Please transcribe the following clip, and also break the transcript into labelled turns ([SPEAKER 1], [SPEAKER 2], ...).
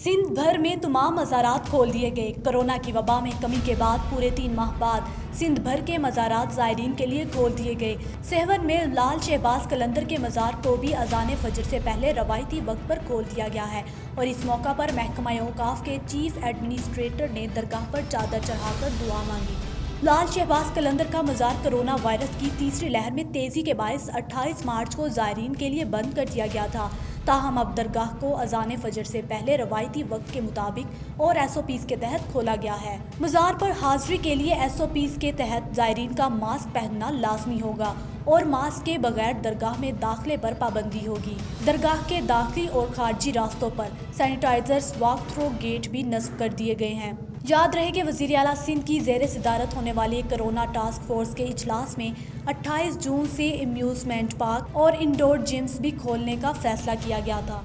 [SPEAKER 1] सिंध भर में तमाम मज़ारात खोल दिए गए। कोरोना की वबा में कमी के बाद पूरे 3 माह बाद सिंध भर के मज़ारात ज़ायरीन के लिए खोल दिए गए। सेहवन में लाल शहबाज कलंदर के मज़ार को भी अज़ान फजर से पहले रवायती वक्त पर खोल दिया गया है और इस मौका पर महकमा औकाफ के चीफ एडमिनिस्ट्रेटर ने दरगाह पर चादर चढ़ाकर दुआ मांगी। लाल शहबाज कलंदर का मज़ार कोरोना वायरस की तीसरी लहर में तेज़ी के बायस 28 मार्च को ज़ायरीन के लिए बंद कर दिया गया था। ताहम अब दरगाह को अज़ान फजर से पहले रवायती वक्त के मुताबिक और SOPs के तहत खोला गया है। मज़ार पर हाज़िरी के लिए SOPs के तहत ज़ायरीन का मास्क पहनना लाजमी होगा और मास्क के बगैर दरगाह में दाखिले पर पाबंदी होगी। दरगाह के दाखिली और खारजी रास्तों पर सैनिटाइजर्स वॉक थ्रू गेट भी नस्ब कर दिए गए हैं। याद रहे कि वज़ीर आला सिंध की ज़ेर सदारत होने वाली कोरोना टास्क फोर्स के इजलास में 28 जून से अम्यूज़मेंट पार्क और इंडोर जिम्स भी खोलने का फैसला किया गया था।